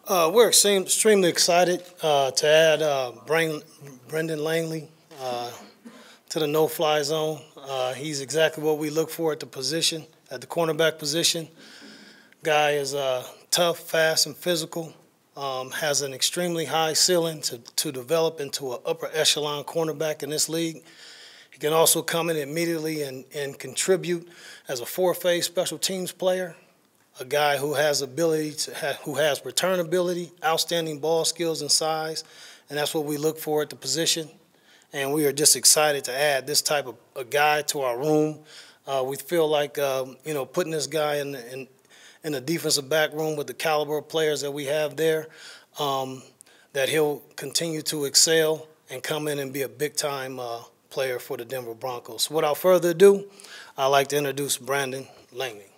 We're extremely excited to add Brendan Langley to the no-fly zone. He's exactly what we look for at the position, at the cornerback position. Guy is tough, fast, and physical. Has an extremely high ceiling to develop into an upper echelon cornerback in this league. He can also come in immediately and contribute as a four-phase special teams player. A guy who has who has return ability, outstanding ball skills and size, and that's what we look for at the position. And we are just excited to add this type of a guy to our room. We feel like putting this guy in the defensive back room with the caliber of players that we have there, that he'll continue to excel and come in and be a big-time player for the Denver Broncos. So without further ado, I'd like to introduce Brandon Langley.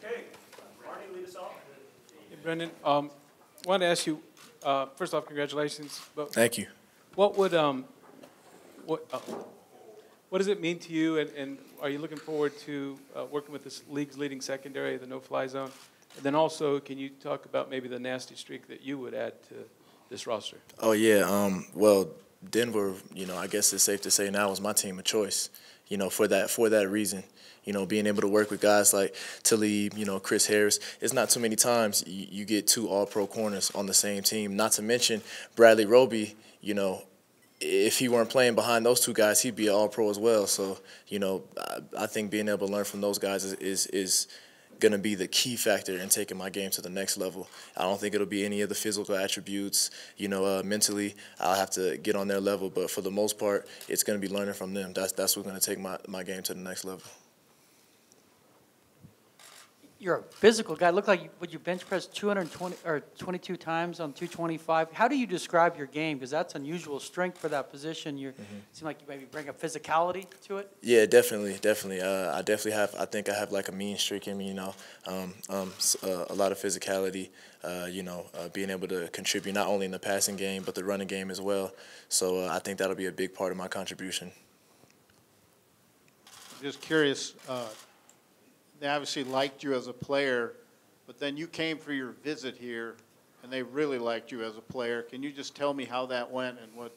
Hey, Brendan, wanted to ask you, first off, congratulations. But Thank you. what would what does it mean to you, and are you looking forward to working with this league's leading secondary, the no-fly zone? And then also, can you talk about maybe the nasty streak that you would add to this roster? Oh yeah. Well, Denver. I guess it's safe to say now is my team of choice. For that reason. Being able to work with guys like Talib, Chris Harris. It's not too many times you get two All-Pro corners on the same team. Not to mention Bradley Roby. If he weren't playing behind those two guys, he'd be an All-Pro as well. So, I think being able to learn from those guys is going to be the key factor in taking my game to the next level. I don't think it'll be any of the physical attributes. Mentally, I'll have to get on their level. But for the most part, it's going to be learning from them. That's what's going to take my game to the next level. You're a physical guy. Look like you bench press 220 or 22 times on 225. How do you describe your game? Because that's unusual strength for that position. You seem like you maybe bring a physicality to it. Yeah, definitely. I definitely have. I think I have like a mean streak in me. A lot of physicality. Being able to contribute not only in the passing game but the running game as well. So I think that'll be a big part of my contribution. Just curious. They obviously liked you as a player, but then you came for your visit here, and they really liked you as a player. Can you just tell me how that went and what,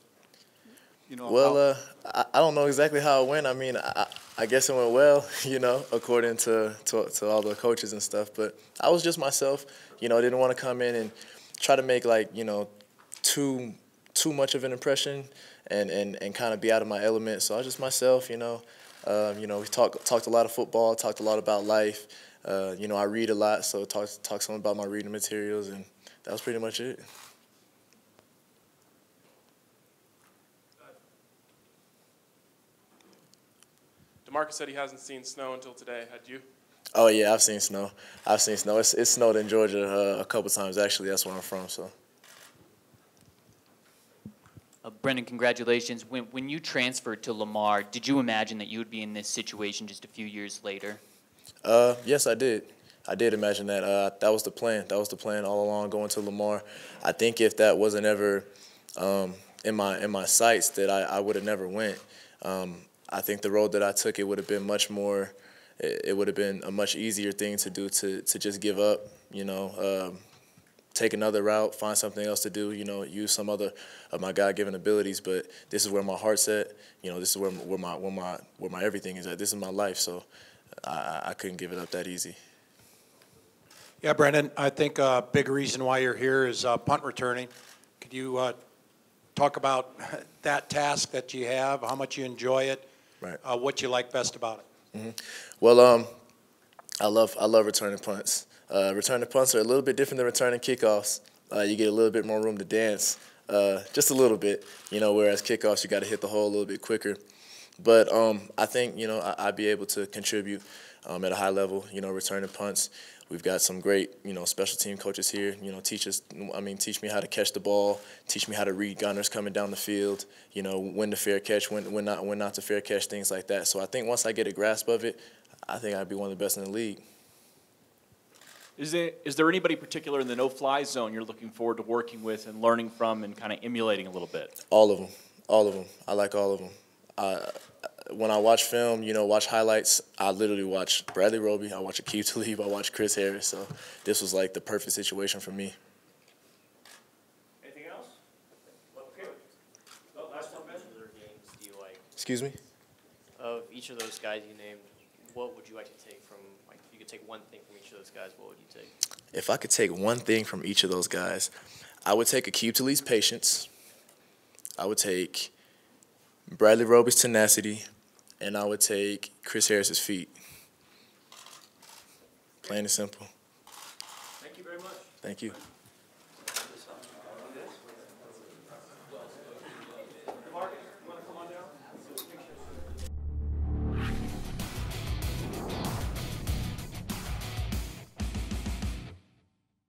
Well, I don't know exactly how it went. I mean, I guess it went well, according to all the coaches and stuff. But I was just myself, didn't want to come in and try to make, too much of an impression and kind of be out of my element. So I was just myself, we talked a lot of football, talked a lot about life. I read a lot, so talked some about my reading materials, and that was pretty much it. DeMarcus said he hasn't seen snow until today. Had you? Oh yeah, I've seen snow. It's snowed in Georgia a couple times actually. That's where I'm from, so. Brendan, congratulations. When you transferred to Lamar, did you imagine that you would be in this situation just a few years later? Yes, I did. I did imagine that. That was the plan. That was the plan all along, going to Lamar. I think if that wasn't ever in my sights, that I would have never went. I think the road that I took, it would have been much more. It would have been a much easier thing to do to just give up. Take another route, find something else to do, use some other of my God-given abilities. But this is where my heart's at. This is where my everything is at. This is my life, so I couldn't give it up that easy. Yeah, Brendan, I think a big reason why you're here is punt returning. Could you talk about that task that you have, how much you enjoy it, right? What you like best about it? Mm-hmm. Well, I love returning punts. Returning punts are a little bit different than returning kickoffs. You get a little bit more room to dance, just a little bit, whereas kickoffs, you got to hit the hole a little bit quicker. But I think, I'd be able to contribute at a high level, returning punts. We've got some great, special team coaches here, teach me how to catch the ball, teach me how to read gunners coming down the field, when to fair catch, when not to fair catch, things like that. So I think once I get a grasp of it, I think I'd be one of the best in the league. Is there anybody particular in the no-fly zone you're looking forward to working with and learning from and kind of emulating a little bit? All of them. I like all of them. When I watch film, watch highlights, I literally watch Bradley Roby, I watch Aqib Talib, I watch Chris Harris. So this was like the perfect situation for me. Anything else? Okay. Last one, Ben. Other games do you like? Excuse me? Of each of those guys you named, what would you like to take from, like, if you could take one thing from each of those guys, what would you take? If I could take one thing from each of those guys, I would take Aqib Talib's patience. I would take Bradley Roby's tenacity. And I would take Chris Harris's feet. Plain and simple. Thank you very much. Thank you.